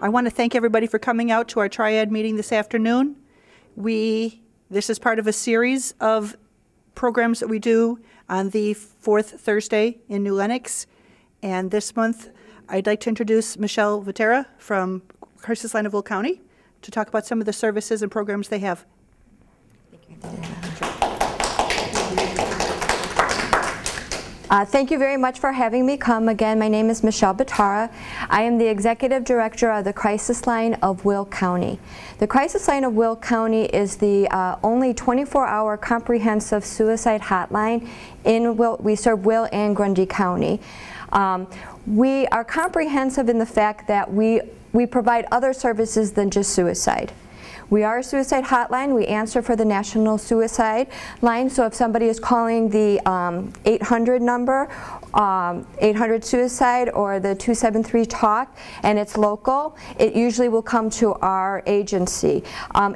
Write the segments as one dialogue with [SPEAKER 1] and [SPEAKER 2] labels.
[SPEAKER 1] I want to thank everybody for coming out to our Triad meeting this afternoon. This is part of a series of programs that we do on the fourth Thursday in New Lenox. And this month, I'd like to introduce Michelle Vitera from Crisis Line of Will County to talk about some of the services and programs they have.
[SPEAKER 2] Thank you very much for having me come. Again, my name is Michelle Vitara. I am the Executive Director of the Crisis Line of Will County. The Crisis Line of Will County is the only 24-hour comprehensive suicide hotline in Will. We serve Will and Grundy County. We are comprehensive in the fact that we provide other services than just suicide. We are a suicide hotline. We answer for the National Suicide Line. So if somebody is calling the 800 number, 800 Suicide or the 273-TALK, and it's local, it usually will come to our agency.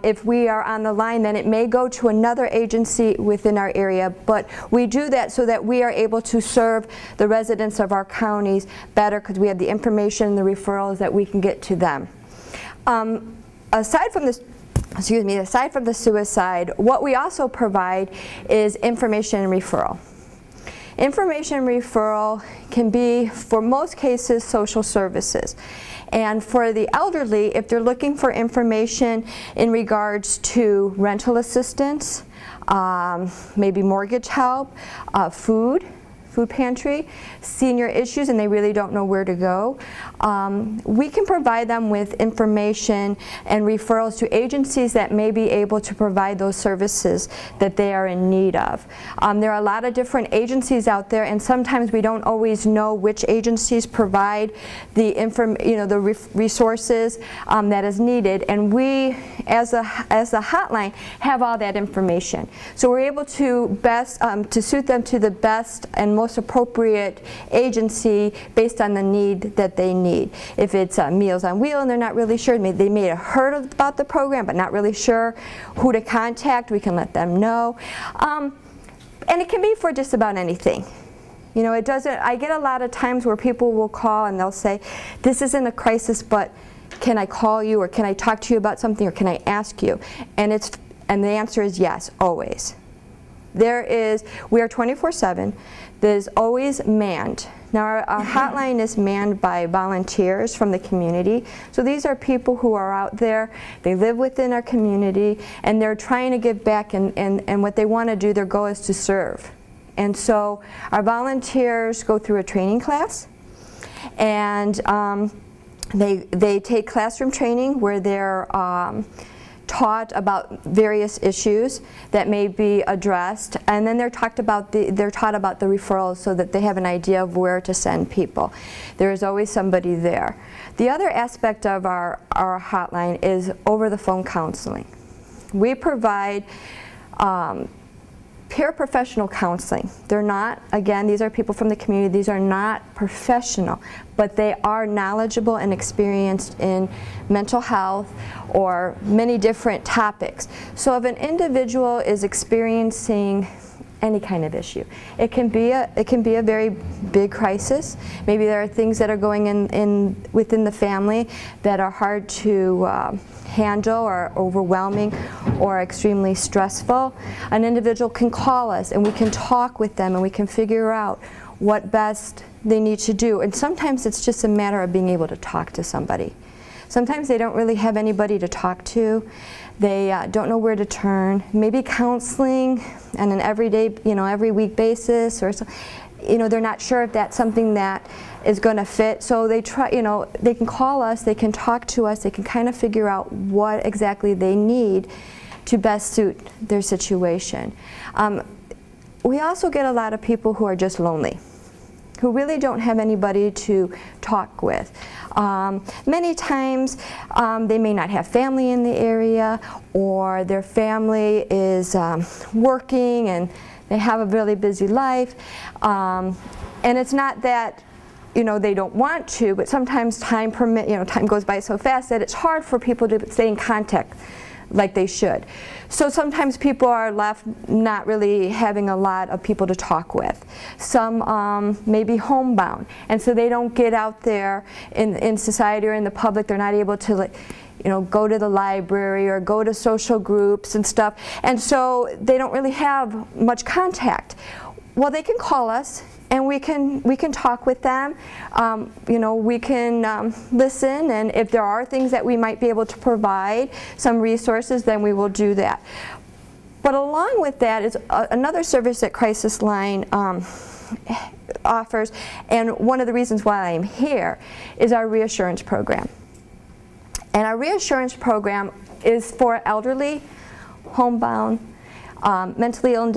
[SPEAKER 2] If we are on the line, then it may go to another agency within our area, but we do that so that we are able to serve the residents of our counties better because we have the information and the referrals that we can get to them. Aside from the suicide, what we also provide is information and referral. Information and referral can be, for most cases, social services. And for the elderly, if they're looking for information in regards to rental assistance, maybe mortgage help, food pantry, senior issues, and they really don't know where to go, we can provide them with information and referrals to agencies that may be able to provide those services that they are in need of. There are a lot of different agencies out there, and sometimes we don't always know which agencies provide the resources that is needed, and we, as a hotline, have all that information. So we're able to to suit them to the best and most appropriate agency based on the need that they need. If it's Meals on Wheels and they're not really sure, they may have heard about the program but not really sure who to contact, we can let them know. And it can be for just about anything. You know, it doesn't, I get a lot of times where people will call and they'll say, this isn't a crisis, but can I call you, or can I talk to you about something, or can I ask you? And the answer is yes, always. We are 24/7. There's always manned. Now our hotline is manned by volunteers from the community. So these are people who are out there, they live within our community, and they're trying to give back, and what they want to do, their goal is to serve. And so our volunteers go through a training class, and they take classroom training where they're taught about various issues that may be addressed, and then they're taught about the referrals so that they have an idea of where to send people. There is always somebody there. The other aspect of our hotline is over-the-phone counseling. We provide paraprofessional counseling. They're not, again, these are people from the community, these are not professional, but they are knowledgeable and experienced in mental health or many different topics. So if an individual is experiencing any kind of issue, it can be a very big crisis. Maybe there are things that are going within the family that are hard to handle, or overwhelming, or extremely stressful. An individual can call us and we can talk with them and we can figure out what best they need to do. And sometimes it's just a matter of being able to talk to somebody. Sometimes they don't really have anybody to talk to. They don't know where to turn. Maybe counseling on an everyday, every week basis, or so, they're not sure if that's something that is going to fit. So they try, they can call us, they can talk to us, they can kind of figure out what exactly they need to best suit their situation. We also get a lot of people who are just lonely, who really don't have anybody to talk with. Many times they may not have family in the area, or their family is working and they have a really busy life. And it's not that they don't want to, but sometimes time goes by so fast that it's hard for people to stay in contact like they should. So sometimes people are left not really having a lot of people to talk with. Some may be homebound, and so they don't get out there in society or in the public. They're not able to, like, you know, go to the library or go to social groups and stuff, and so they don't really have much contact. Well, they can call us, and we can talk with them. You know, we can listen, and if there are things that we might be able to provide, some resources, then we will do that. But along with that is another service that Crisis Line offers, and one of the reasons why I'm here is our reassurance program. And our reassurance program is for elderly, homebound, mentally ill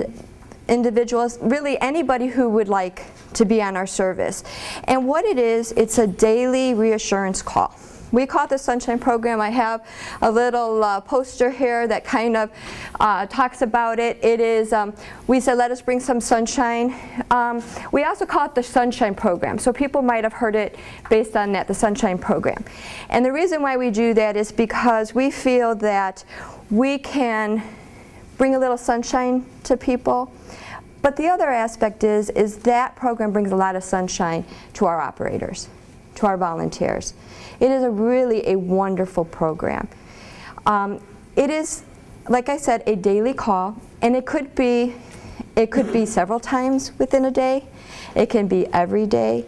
[SPEAKER 2] individuals, really anybody who would like to be on our service. And what it is, it's a daily reassurance call. We call it the Sunshine Program. I have a little poster here that kind of talks about it. It is, we said, let us bring some sunshine. We also call it the Sunshine Program. So people might have heard it based on that, the Sunshine Program. And the reason why we do that is because we feel that we can bring a little sunshine to people. But the other aspect is that program brings a lot of sunshine to our operators, to our volunteers. It is really a wonderful program. It is, like I said, a daily call, and it could be several times within a day. It can be every day.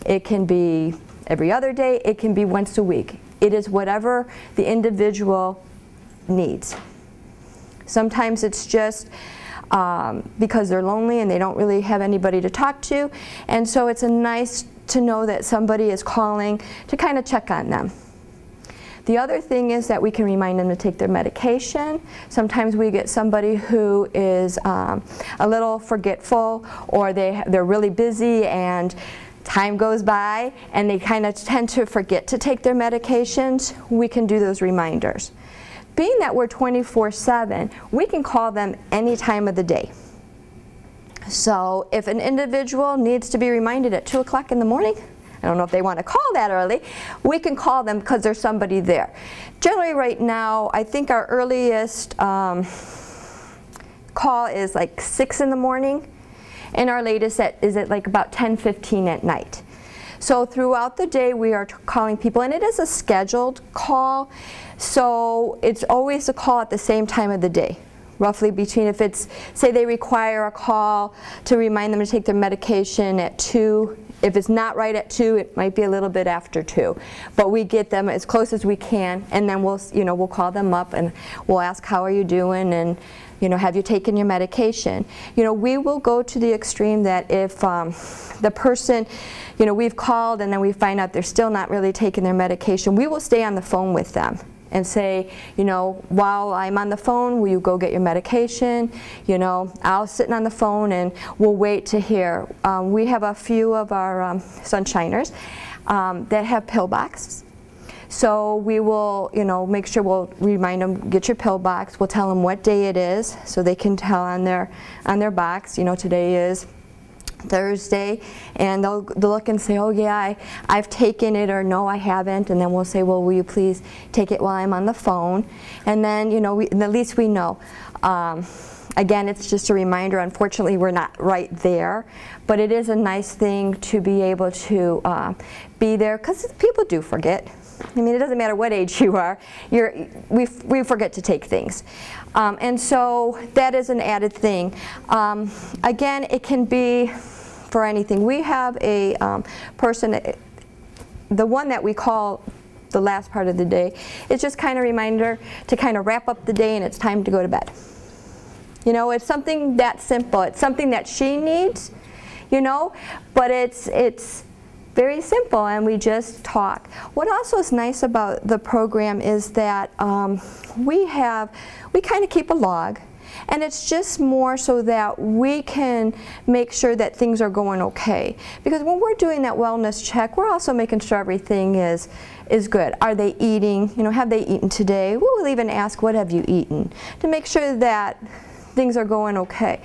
[SPEAKER 2] It can be every other day. It can be once a week. It is whatever the individual needs. Sometimes it's just because they're lonely and they don't really have anybody to talk to, and so it's nice to know that somebody is calling to kind of check on them. The other thing is that we can remind them to take their medication. Sometimes we get somebody who is a little forgetful, or they're really busy and time goes by and they kind of tend to forget to take their medications. We can do those reminders. Being that we're 24/7, we can call them any time of the day. So if an individual needs to be reminded at 2 o'clock in the morning, I don't know if they want to call that early, we can call them because there's somebody there. Generally right now, I think our earliest call is like 6 in the morning, and our latest is at like about 10:15 at night. So throughout the day we are calling people, and it is a scheduled call, so it's always a call at the same time of the day. Roughly between, if it's, say they require a call to remind them to take their medication at 2, if it's not right at 2, it might be a little bit after 2. But we get them as close as we can, and then we'll call them up and we'll ask, how are you doing, and have you taken your medication? We will go to the extreme that if the person, we've called and then we find out they're still not really taking their medication, we will stay on the phone with them and say, while I'm on the phone, will you go get your medication? I'll sit on the phone and we'll wait to hear. We have a few of our Sunshiners that have pill boxes. So we will, make sure we'll remind them, get your pill box. We'll tell them what day it is, so they can tell on their box. Today is Thursday, and they'll look and say, oh yeah, I've taken it, or no, I haven't, and then we'll say, well, will you please take it while I'm on the phone? And then, at least we know. Again, it's just a reminder. Unfortunately, we're not right there, but it is a nice thing to be able to be there, because people do forget. I mean, it doesn't matter what age you are, we forget to take things. And so that is an added thing. Again, it can be for anything. We have a person, the one that we call the last part of the day, it's just kind of a reminder to kind of wrap up the day and it's time to go to bed. It's something that simple. It's something that she needs, but it's very simple, and we just talk. What also is nice about the program is that we kind of keep a log, and it's just more so that we can make sure that things are going okay. Because when we're doing that wellness check, we're also making sure everything is good. Are they eating? Have they eaten today? We'll even ask, what have you eaten? To make sure that things are going okay.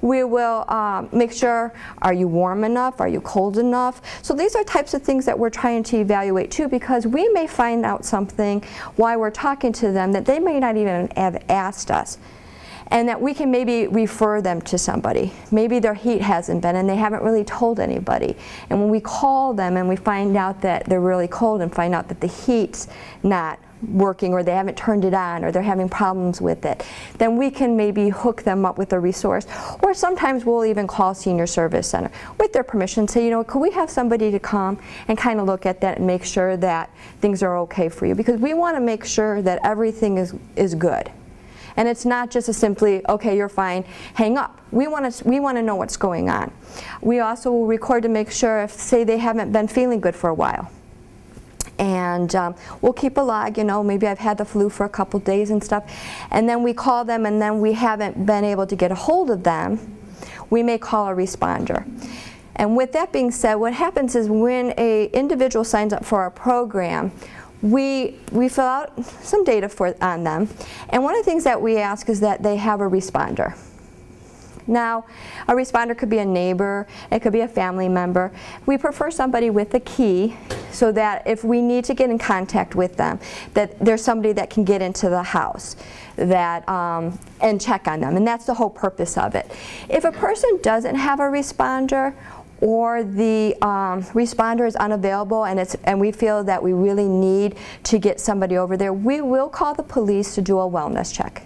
[SPEAKER 2] We will make sure, are you warm enough? Are you cold enough? So these are types of things that we're trying to evaluate too, because we may find out something while we're talking to them that they may not even have asked us. And that we can maybe refer them to somebody. Maybe their heat hasn't been and they haven't really told anybody. And when we call them and we find out that they're really cold and find out that the heat's not working or they haven't turned it on or they're having problems with it, then we can maybe hook them up with a resource. Or sometimes we'll even call Senior Service Center with their permission, say, you know, could we have somebody to come and kind of look at that and make sure that things are okay for you, because we want to make sure that everything is good. And it's not just a simply, okay, you're fine, hang up. We want to know what's going on. We also will record to make sure if, say, they haven't been feeling good for a while. And we'll keep a log, you know, maybe I've had the flu for a couple days and stuff. And then we call them and then we haven't been able to get a hold of them. We may call a responder. And with that being said, what happens is when an individual signs up for our program, we fill out some data on them, and one of the things that we ask is that they have a responder. Now, a responder could be a neighbor, it could be a family member. We prefer somebody with a key so that if we need to get in contact with them, that there's somebody that can get into the house that, and check on them, and that's the whole purpose of it. If a person doesn't have a responder, or the responder is unavailable and we feel that we really need to get somebody over there, we will call the police to do a wellness check.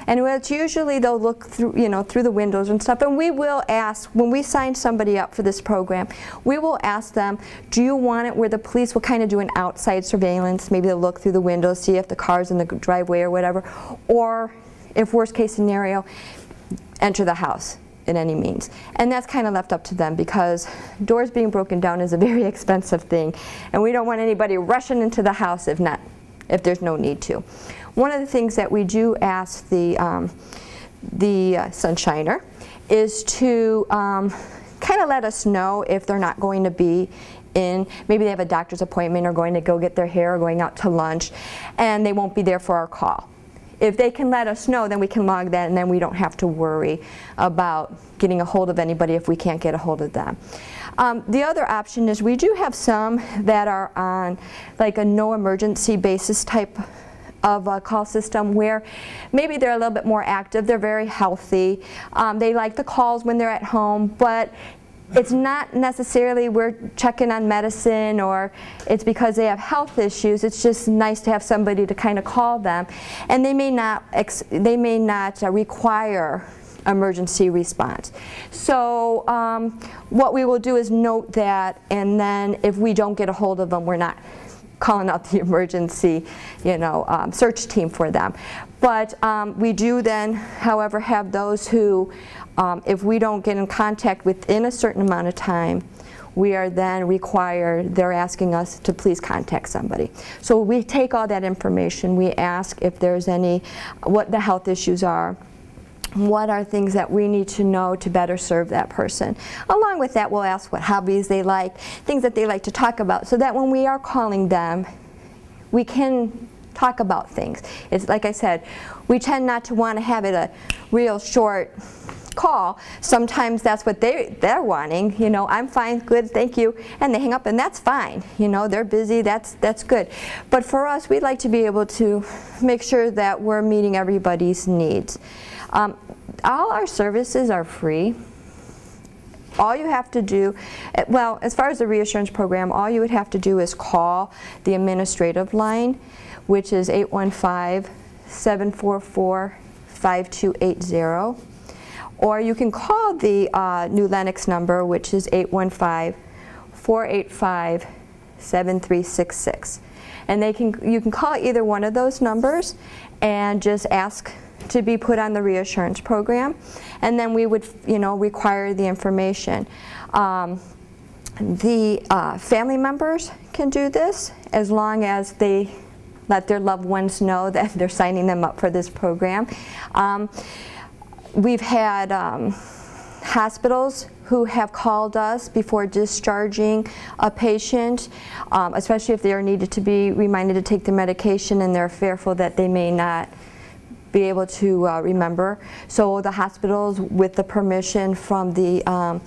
[SPEAKER 2] And it's usually they'll look through, you know, through the windows and stuff, and we will ask, when we sign somebody up for this program, we will ask them, do you want it where the police will kind of do an outside surveillance, maybe they'll look through the windows, see if the car's in the driveway or whatever, or if worst case scenario, enter the house in any means. And that's kind of left up to them, because doors being broken down is a very expensive thing, and we don't want anybody rushing into the house if there's no need to. One of the things that we do ask the sunshiner is to kind of let us know if they're not going to be in, maybe they have a doctor's appointment or going to go get their hair or going out to lunch, and they won't be there for our call. If they can let us know, then we can log that, and then we don't have to worry about getting a hold of anybody if we can't get a hold of them. The other option is we do have some that are on like a no emergency basis type of a call system, where maybe they're a little bit more active, they're very healthy, they like the calls when they're at home, but it's not necessarily we're checking on medicine or it's because they have health issues. It's just nice to have somebody to kind of call them, and they may not require emergency response. So what we will do is note that, and then if we don't get a hold of them, we're not calling out the emergency, you know, search team for them. But we do then, however, have those who, if we don't get in contact within a certain amount of time, we are then required, they're asking us to please contact somebody. So we take all that information, we ask if there's any, what the health issues are, what are things that we need to know to better serve that person. Along with that, we'll ask what hobbies they like, things that they like to talk about, so that when we are calling them, we can talk about things. It's like I said, we tend not to want to have it a real short call. Sometimes that's what they're wanting, you know, I'm fine, good, thank you, and they hang up, and that's fine, you know, they're busy, that's good. But for us, we'd like to be able to make sure that we're meeting everybody's needs. All our services are free. All you have to do, well, as far as the reassurance program, all you would have to do is call the administrative line, which is 815-744-5280. Or you can call the new Lenox number, which is 815-485-7366. And you can call either one of those numbers and just ask to be put on the reassurance program, and then we would, you know, require the information. The family members can do this as long as they let their loved ones know that they're signing them up for this program. We've had hospitals who have called us before discharging a patient, especially if they are needed to be reminded to take the medication and they're fearful that they may not be able to remember. So the hospitals, with the permission from the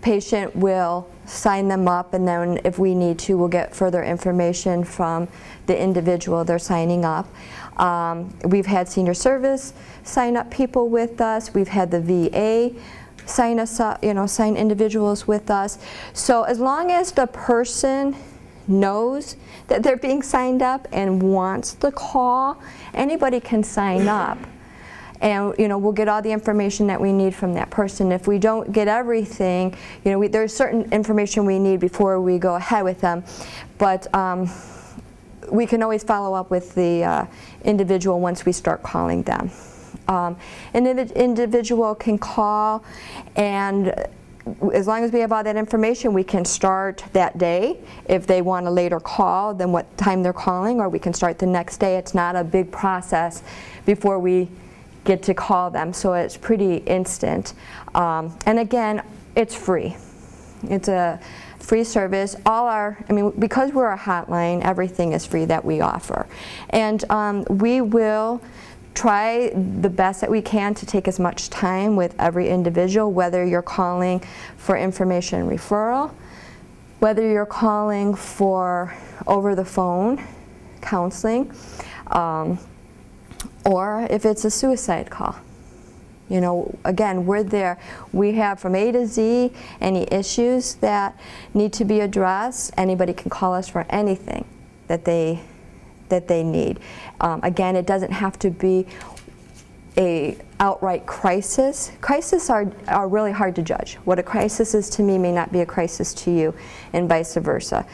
[SPEAKER 2] patient, will sign them up, and then if we need to, we'll get further information from the individual they're signing up. We've had senior service sign up people with us. We've had the VA sign us up, sign individuals with us. So as long as the person knows that they're being signed up and wants the call, anybody can sign up. And we'll get all the information that we need from that person. If we don't get everything, there's certain information we need before we go ahead with them. But we can always follow up with the individual once we start calling them. An individual can call, and as long as we have all that information, we can start that day. If they want a later call, then what time they're calling, or we can start the next day. It's not a big process before we get to call them, so it's pretty instant. And again, it's free. It's a free service. Because we're a hotline, everything is free that we offer. And we will try the best that we can to take as much time with every individual, whether you're calling for information referral, whether you're calling for over the phone counseling, or if it's a suicide call. Again, we're there. We have from A to Z any issues that need to be addressed. Anybody can call us for anything that they need. Again, it doesn't have to be a outright crisis. Crises are really hard to judge. What a crisis is to me may not be a crisis to you, and vice versa.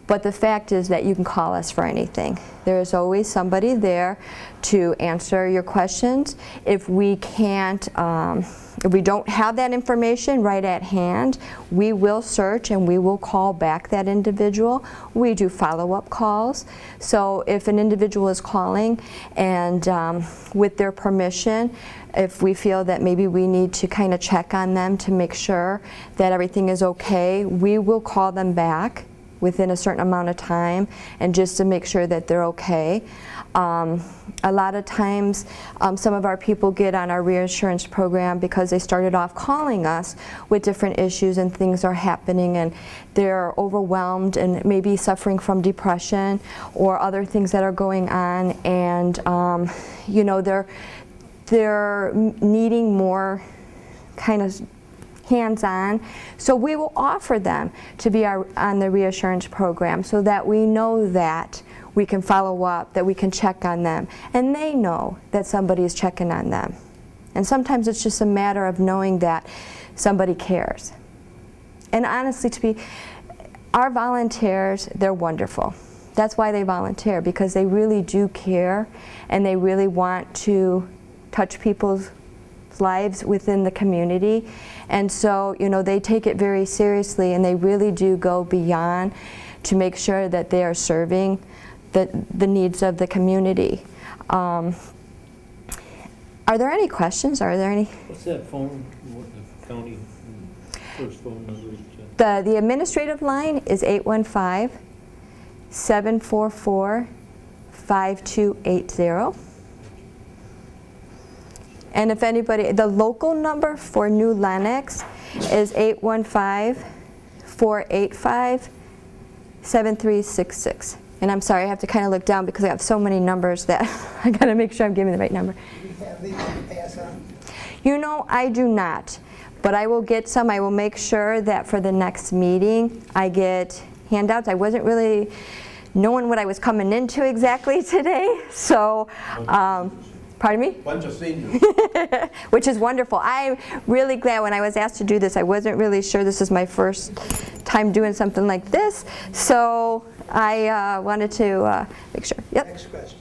[SPEAKER 2] But the fact is that you can call us for anything. There is always somebody there to answer your questions. If we can't, if we don't have that information right at hand, we will search and we will call back that individual. We do follow-up calls. So if an individual is calling and with their permission, if we feel that maybe we need to kind of check on them to make sure that everything is okay, we will call them back within a certain amount of time, and just to make sure that they're okay. A lot of times some of our people get on our reassurance program because they started off calling us with different issues and things are happening, and they're overwhelmed and maybe suffering from depression or other things that are going on, and they're needing more kind of hands-on. So we will offer them to be on the reassurance program so that we know that we can follow up, that we can check on them, and they know that somebody is checking on them. And sometimes it's just a matter of knowing that somebody cares. And honestly, our volunteers, they're wonderful. That's why they volunteer, because they really do care and they really want to touch people's lives within the community. And so, they take it very seriously, and they really do go beyond to make sure that they are serving the needs of the community. Are there any questions? Are there any?
[SPEAKER 3] What's that phone, what the county first phone number?
[SPEAKER 2] The administrative line is 815-744-5280. And if anybody, the local number for New Lenox is 815-485-7366. And I'm sorry, I have to kind of look down because I have so many numbers that I got to make sure I'm giving the right number.
[SPEAKER 4] Do you have these to pass on?
[SPEAKER 2] I do not, but I will get some. I will make sure that for the next meeting I get handouts. I wasn't really knowing what I was coming into exactly today, so pardon me?
[SPEAKER 4] Bunch of seniors.
[SPEAKER 2] Which is wonderful. I'm really glad. When I was asked to do this, I wasn't really sure. This is my first time doing something like this, so I wanted to make sure. Yep.
[SPEAKER 4] Next question.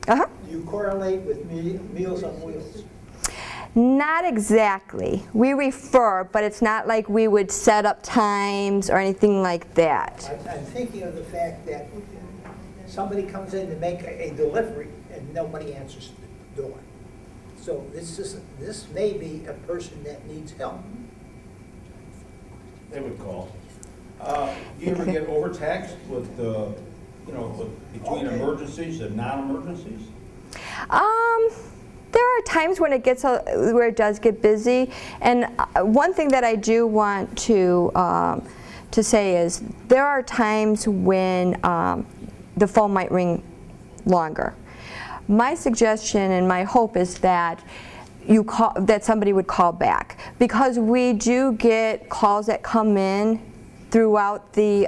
[SPEAKER 2] Uh-huh.
[SPEAKER 4] Do you correlate with Meals on Wheels?
[SPEAKER 2] Not exactly. We refer, but it's not like we would set up times or anything like that.
[SPEAKER 4] I'm thinking of the fact that somebody comes in to make a delivery and nobody answers the door. So this may be a person that needs help.
[SPEAKER 5] They would call. Do you ever get overtaxed with between emergencies and non-emergencies?
[SPEAKER 2] times when it gets where it does get busy, and one thing that I do want to say is there are times when the phone might ring longer. My suggestion and my hope is that that somebody would call back, because we do get calls that come in throughout the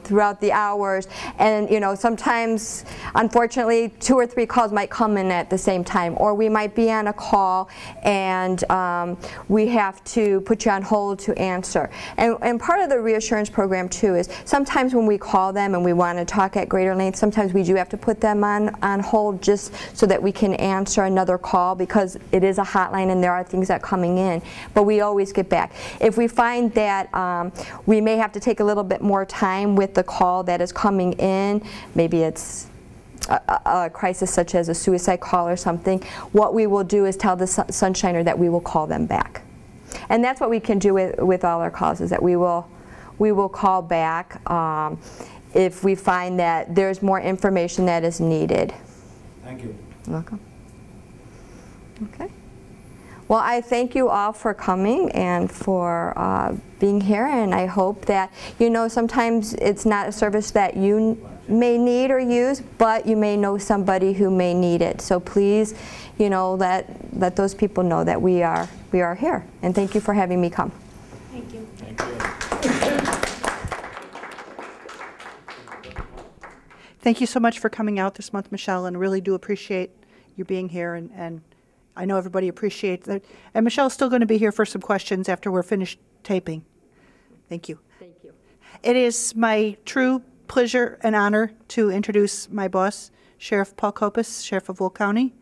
[SPEAKER 2] throughout the hours, and sometimes unfortunately 2 or 3 calls might come in at the same time, or we might be on a call and we have to put you on hold to answer. And part of the reassurance program too is sometimes when we call them and we want to talk at greater length, sometimes we do have to put them on hold just so that we can answer another call, because it is a hotline and there are things that are coming in, but we always get back. If we find that we may have to take a little bit more time with the call that is coming in, maybe it's a crisis such as a suicide call or something, what we will do is tell the Sunshiner that we will call them back. And that's what we can do with all our calls, is that we will call back if we find that there's more information that is needed.
[SPEAKER 5] Thank you.
[SPEAKER 2] You're welcome. Okay. Well, I thank you all for coming and for being here, and I hope that, sometimes it's not a service that you may need or use, but you may know somebody who may need it. So please, let those people know that we are here. And thank you for having me come.
[SPEAKER 6] Thank you.
[SPEAKER 5] Thank you.
[SPEAKER 1] Thank you so much for coming out this month, Michelle, and really do appreciate you being here, and I know everybody appreciates that. And Michelle's still going to be here for some questions after we're finished taping. Thank you.
[SPEAKER 2] Thank you.
[SPEAKER 1] It is my true pleasure and honor to introduce my boss, Sheriff Paul Kopis, Sheriff of Will County.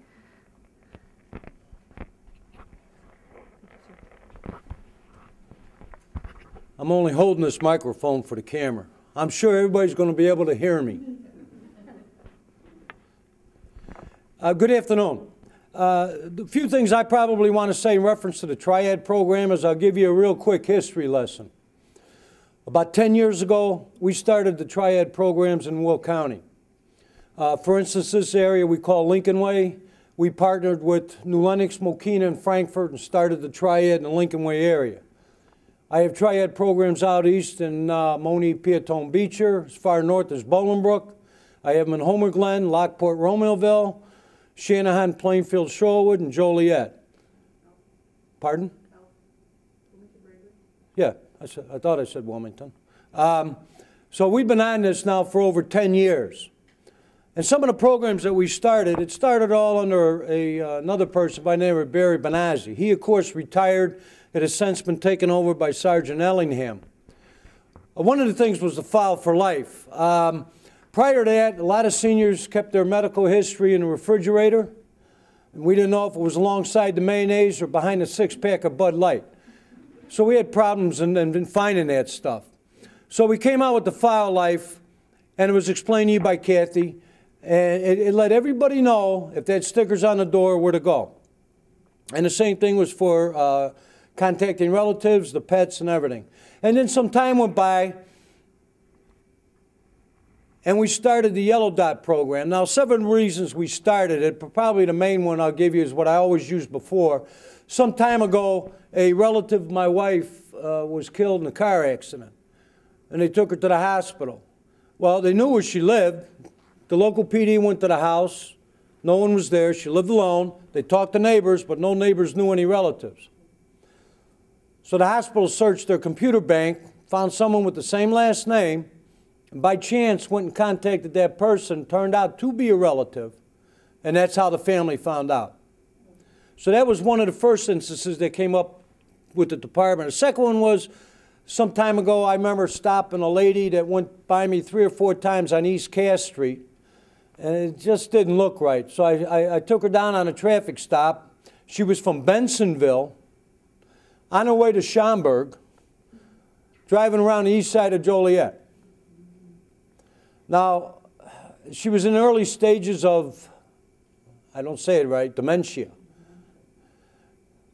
[SPEAKER 7] I'm only holding this microphone for the camera. I'm sure everybody's going to be able to hear me. Good afternoon. The few things I probably want to say in reference to the Triad program is I'll give you a real quick history lesson. About 10 years ago, we started the Triad programs in Will County. For instance, this area we call Lincoln Way. We partnered with New Lenox, Mokina, and Frankfurt and started the Triad in the Lincoln Way area. I have Triad programs out east in Moni, Piatone, Beecher. As far north as Bolingbrook. I have them in Homer Glen, Lockport, Romeoville, Shanahan, Plainfield, Shorewood, and Joliet. Pardon? Yeah, I thought I said Wilmington. So we've been on this now for over 10 years. And some of the programs that we started, it started all under another person by the name of Barry Benazzi. He, of course, retired. It has since been taken over by Sergeant Ellingham. One of the things was the file for life. Prior to that, a lot of seniors kept their medical history in the refrigerator, and we didn't know if it was alongside the mayonnaise or behind a 6-pack of Bud Light. So we had problems in finding that stuff. So we came out with the file life, and it was explained to you by Kathy, and it let everybody know if they had stickers on the door where to go. And the same thing was for contacting relatives, the pets, and everything. And then some time went by, and we started the Yellow Dot program. Now, 7 reasons we started it, but probably the main one I'll give you is what I always used before. Some time ago, a relative of my wife was killed in a car accident, and they took her to the hospital. Well, they knew where she lived. The local PD went to the house. No one was there. She lived alone. They talked to neighbors, but no neighbors knew any relatives. So the hospital searched their computer bank, found someone with the same last name, and by chance went and contacted that person, turned out to be a relative, and that's how the family found out. So that was one of the first instances that came up with the department. The second one was some time ago, I remember stopping a lady that went by me 3 or 4 times on East Cass Street, and it just didn't look right. So I took her down on a traffic stop. She was from Bensonville, on her way to Schaumburg, driving around the east side of Joliet. Now, she was in the early stages of, I don't say it right, dementia.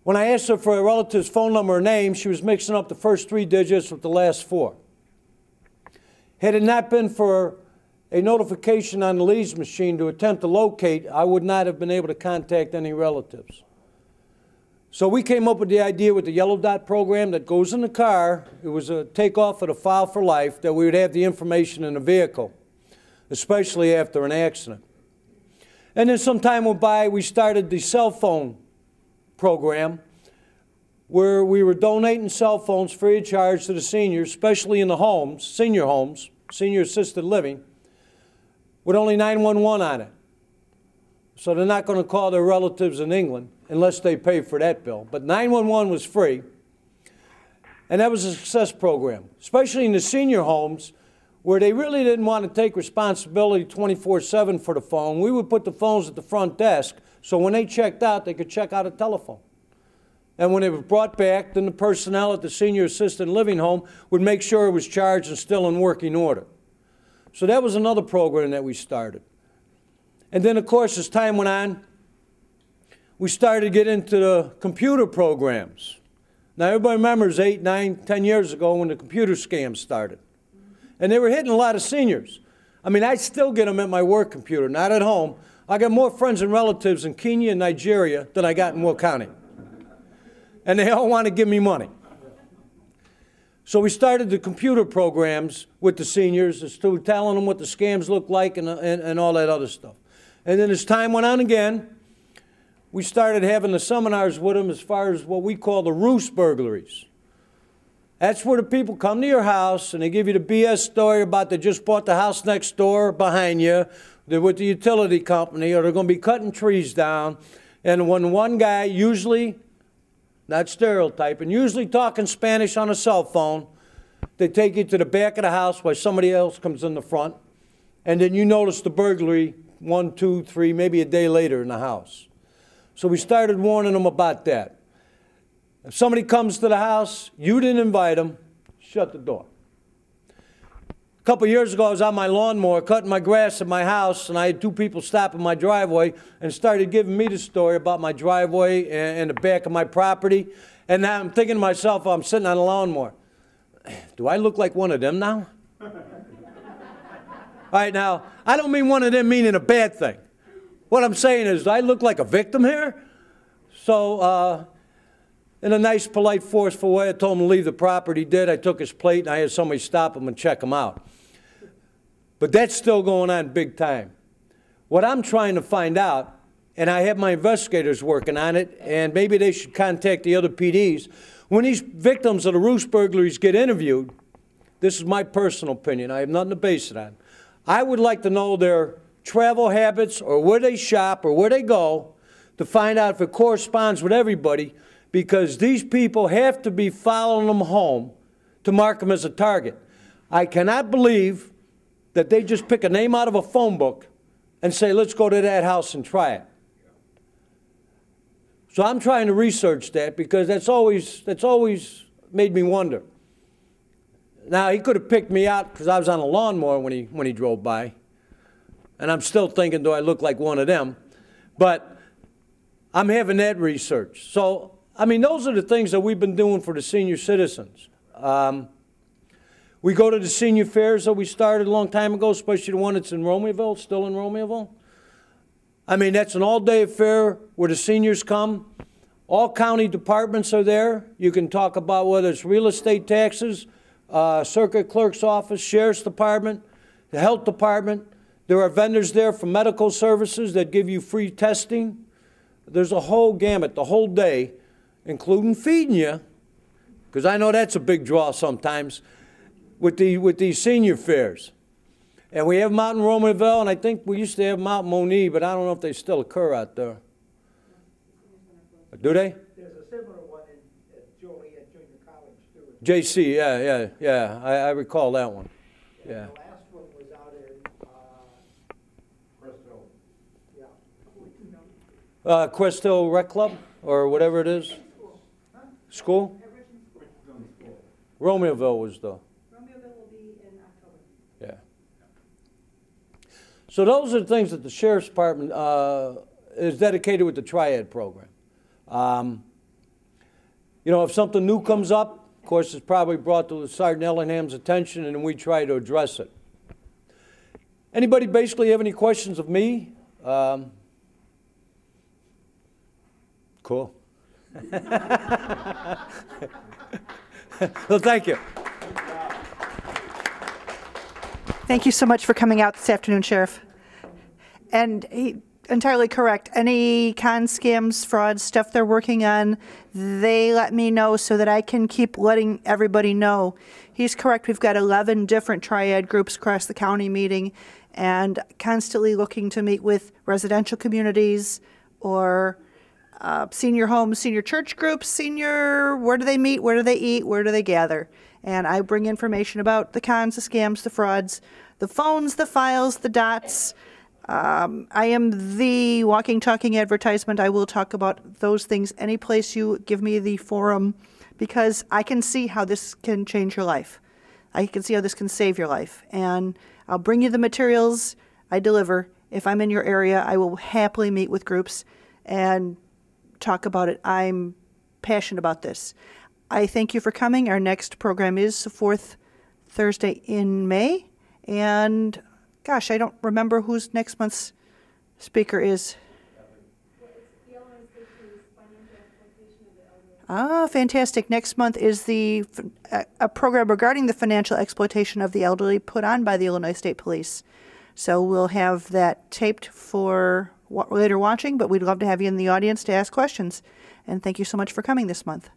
[SPEAKER 7] When I asked her for a relative's phone number or name, she was mixing up the first 3 digits with the last 4. Had it not been for a notification on the leads machine to attempt to locate, I would not have been able to contact any relatives. So we came up with the idea with the yellow dot program that goes in the car. It was a takeoff of the file for life, that we would have the information in the vehicle, especially after an accident. And then some time went by, we started the cell phone program, where we were donating cell phones free of charge to the seniors, especially in the homes, senior assisted living, with only 911 on it. So they're not going to call their relatives in England unless they pay for that bill. But 911 was free. And that was a success program, especially in the senior homes where they really didn't want to take responsibility 24/7 for the phone. We would put the phones at the front desk so when they checked out, they could check out a telephone. And when it was brought back, then the personnel at the senior assisted living home would make sure it was charged and still in working order. So that was another program that we started. And then, of course, as time went on, we started to get into the computer programs. Now, everybody remembers 8, 9, 10 years ago when the computer scams started. And they were hitting a lot of seniors. I mean, I still get them at my work computer, not at home. I got more friends and relatives in Kenya and Nigeria than I got in Will County. And they all want to give me money. So we started the computer programs with the seniors, as to telling them what the scams look like and all that other stuff. And then as time went on again, we started having the seminars with them as far as what we call the roost burglaries. That's where the people come to your house and they give you the BS story about they just bought the house next door behind you, they're with the utility company, or they're going to be cutting trees down. And when one guy, usually, not stereotyping, usually talking Spanish on a cell phone, they take you to the back of the house while somebody else comes in the front, and then you notice the burglary 1, 2, 3, maybe a day later in the house. So we started warning them about that. If somebody comes to the house, you didn't invite them, shut the door. A couple years ago, I was on my lawnmower cutting my grass at my house, and I had 2 people stop in my driveway and started giving me the story about my driveway and the back of my property. And now I'm thinking to myself, I'm sitting on a lawnmower, do I look like one of them now? All right, now, I don't mean one of them meaning a bad thing. What I'm saying is, do I look like a victim here? So, in a nice, polite, forceful way, I told him to leave the property. He did. I took his plate, and I had somebody stop him and check him out. But that's still going on big time. What I'm trying to find out, and I have my investigators working on it, and maybe they should contact the other PDs, when these victims of the roost burglaries get interviewed, this is my personal opinion, I have nothing to base it on, I would like to know their travel habits or where they shop or where they go to find out if it corresponds with everybody, because these people have to be following them home to mark them as a target. I cannot believe that they just pick a name out of a phone book and say, let's go to that house and try it. So I'm trying to research that, because that's always made me wonder. Now, he could have picked me out because I was on a lawnmower when he drove by. And I'm still thinking, do I look like one of them? But I'm having that research. So, I mean, those are the things that we've been doing for the senior citizens. We go to the senior fairs that we started a long time ago, especially the one that's in Romeoville, still in Romeoville. I mean, that's an all-day affair where the seniors come. All county departments are there. You can talk about whether it's real estate taxes, circuit clerk's office, sheriff's department, the health department. There are vendors there for medical services that give you free testing. There's a whole gamut the whole day, including feeding you, because I know that's a big draw sometimes, with these senior fairs. And we have them out in Romeoville, and I think we used to have them out in Monee, but I don't know if they still occur out there. Do they?
[SPEAKER 4] There's a similar one at Joliet Junior College, too.
[SPEAKER 7] JC, yeah. I recall that one. Yeah.
[SPEAKER 4] The last one was out in,
[SPEAKER 5] Crest Hill.
[SPEAKER 4] yeah.
[SPEAKER 7] Crest Hill Rec Club, or whatever it is. School? Romeoville was the.
[SPEAKER 1] Romeoville will be in October.
[SPEAKER 7] Yeah. So those are the things that the Sheriff's Department is dedicated with the Triad program. You know, if something new comes up, of course, it's probably brought to Sergeant Ellingham's attention, and we try to address it. Anybody basically have any questions of me? Cool. Well, thank you.
[SPEAKER 1] Thank you so much for coming out this afternoon, Sheriff. And entirely correct. Any con scams, frauds, stuff they're working on, they let me know so that I can keep letting everybody know. He's correct. We've got 11 different triad groups across the county meeting and constantly looking to meet with residential communities or senior homes, senior church groups, where do they meet, where do they eat, where do they gather? And I bring information about the cons, the scams, the frauds, the phones, the files, the dots. I am the walking, talking advertisement. I will talk about those things any place you give me the forum because I can see how this can change your life. I can see how this can save your life. And I'll bring you the materials I deliver. If I'm in your area, I will happily meet with groups and talk about it. I'm passionate about this. I thank you for coming. Our next program is the fourth Thursday in May. And gosh, I don't remember who's next month's speaker is. Ah, fantastic. Next month is a program regarding the financial exploitation of the elderly put on by the Illinois State Police. So we'll have that taped for later watching, but we'd love to have you in the audience to ask questions. And thank you so much for coming this month.